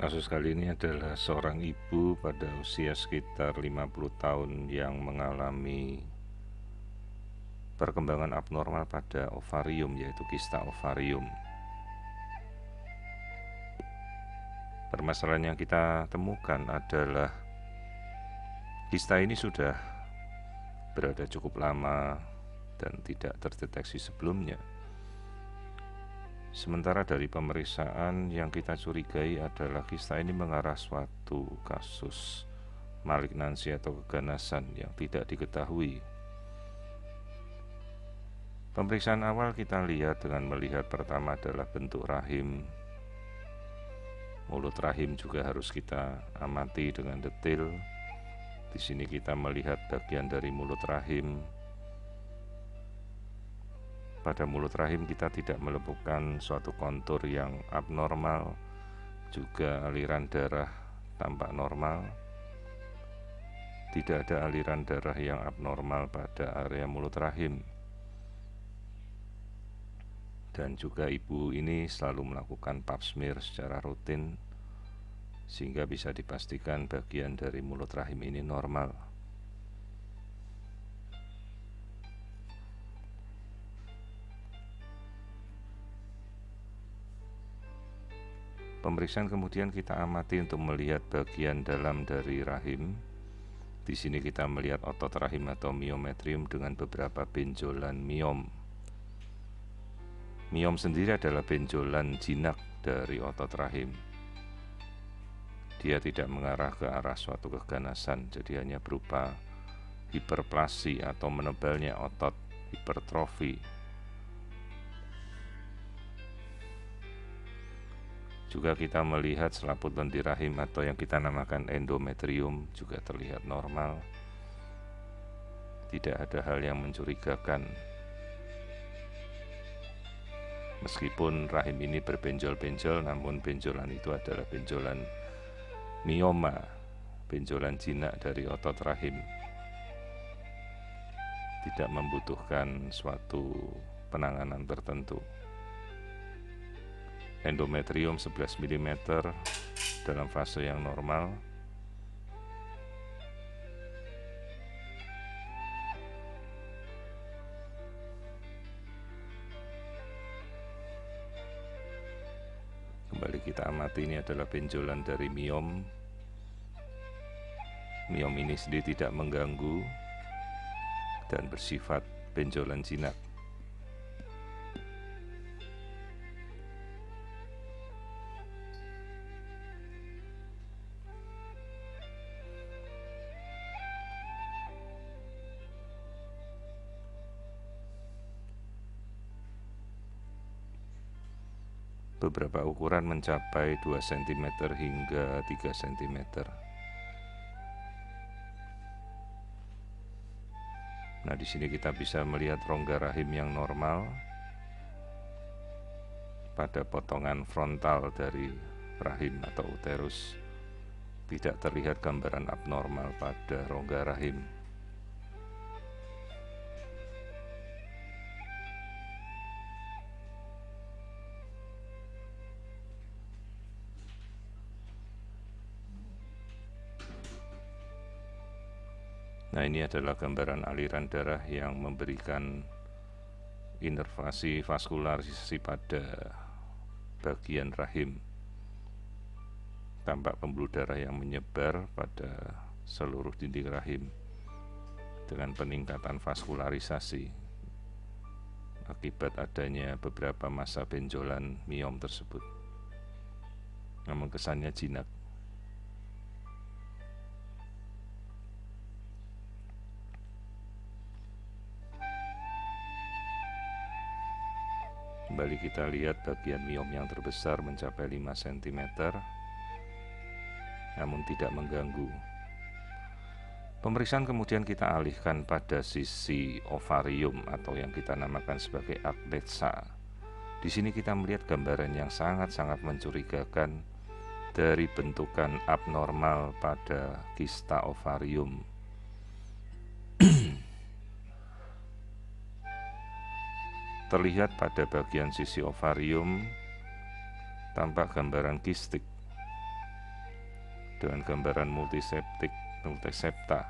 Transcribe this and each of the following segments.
Kasus kali ini adalah seorang ibu pada usia sekitar 50 tahun yang mengalami perkembangan abnormal pada ovarium, yaitu kista ovarium. Permasalahan yang kita temukan adalah kista ini sudah berada cukup lama dan tidak terdeteksi sebelumnya. Sementara dari pemeriksaan yang kita curigai adalah kista ini mengarah suatu kasus malignansi atau keganasan yang tidak diketahui. Pemeriksaan awal kita lihat dengan melihat pertama adalah bentuk rahim. Mulut rahim juga harus kita amati dengan detail. Di sini kita melihat bagian dari mulut rahim. Pada mulut rahim kita tidak menemukan suatu kontur yang abnormal, juga aliran darah tampak normal. Tidak ada aliran darah yang abnormal pada area mulut rahim. Dan juga ibu ini selalu melakukan pap smear secara rutin, sehingga bisa dipastikan bagian dari mulut rahim ini normal. Pemeriksaan kemudian kita amati untuk melihat bagian dalam dari rahim. Di sini kita melihat otot rahim atau myometrium dengan beberapa benjolan miom. Miom sendiri adalah benjolan jinak dari otot rahim. Dia tidak mengarah ke arah suatu keganasan, jadi hanya berupa hiperplasi atau menebalnya otot, hipertrofi. Juga kita melihat selaput lendir rahim atau yang kita namakan endometrium juga terlihat normal. Tidak ada hal yang mencurigakan. Meskipun rahim ini berbenjol-benjol, namun benjolan itu adalah benjolan mioma, benjolan jinak dari otot rahim. Tidak membutuhkan suatu penanganan tertentu. Endometrium 11 mm dalam fase yang normal. Kembali kita amati, ini adalah benjolan dari miom. Miom ini sendiri tidak mengganggu dan bersifat benjolan jinak. Beberapa ukuran mencapai 2 cm hingga 3 cm. Nah, di sini kita bisa melihat rongga rahim yang normal pada potongan frontal dari rahim atau uterus. Tidak terlihat gambaran abnormal pada rongga rahim. Nah, ini adalah gambaran aliran darah yang memberikan inervasi vaskularisasi pada bagian rahim. Tampak pembuluh darah yang menyebar pada seluruh dinding rahim dengan peningkatan vaskularisasi akibat adanya beberapa massa benjolan miom tersebut. Namun kesannya jinak. Kembali kita lihat bagian miom yang terbesar mencapai 5 cm, namun tidak mengganggu. Pemeriksaan kemudian kita alihkan pada sisi ovarium atau yang kita namakan sebagai adnexsa. Di sini kita melihat gambaran yang sangat-sangat mencurigakan dari bentukan abnormal pada kista ovarium. Terlihat pada bagian sisi ovarium tampak gambaran kistik dengan gambaran multisepta.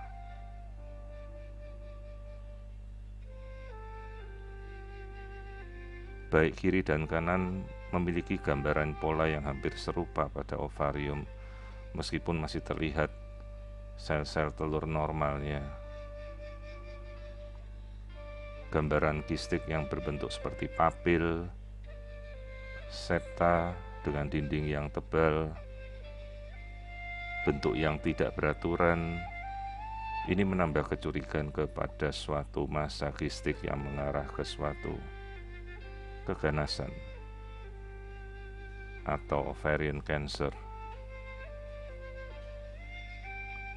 Baik kiri dan kanan memiliki gambaran pola yang hampir serupa pada ovarium, meskipun masih terlihat sel-sel telur normalnya. Gambaran kistik yang berbentuk seperti papil, septa dengan dinding yang tebal, bentuk yang tidak beraturan, ini menambah kecurigaan kepada suatu massa kistik yang mengarah ke suatu keganasan atau ovarian cancer.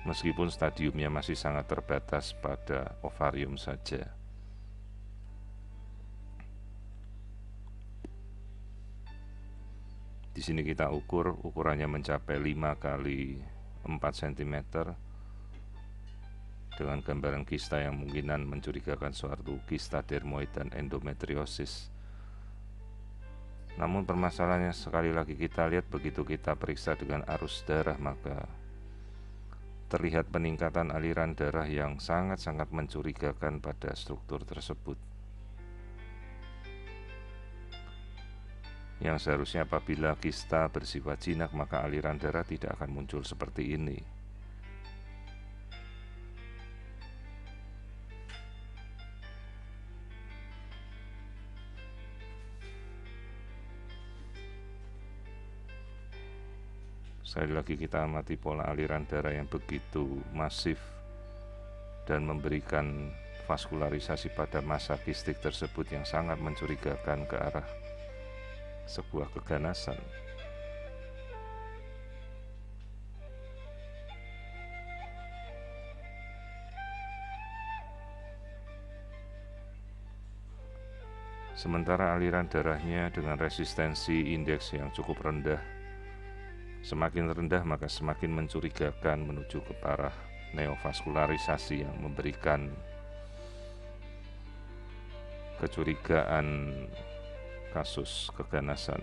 Meskipun stadiumnya masih sangat terbatas pada ovarium saja. Di sini kita ukur, ukurannya mencapai 5 kali 4 cm dengan gambaran kista yang mungkinan mencurigakan suatu kista dermoid dan endometriosis. Namun permasalahannya, sekali lagi kita lihat, begitu kita periksa dengan arus darah, maka terlihat peningkatan aliran darah yang sangat-sangat mencurigakan pada struktur tersebut. Yang seharusnya apabila kista bersifat jinak, maka aliran darah tidak akan muncul seperti ini. Sekali lagi kita amati pola aliran darah yang begitu masif dan memberikan vaskularisasi pada massa kistik tersebut yang sangat mencurigakan ke arah sebuah keganasan. Sementara aliran darahnya dengan resistensi indeks yang cukup rendah, semakin rendah maka semakin mencurigakan menuju ke arah neovaskularisasi yang memberikan kecurigaan kasus keganasan.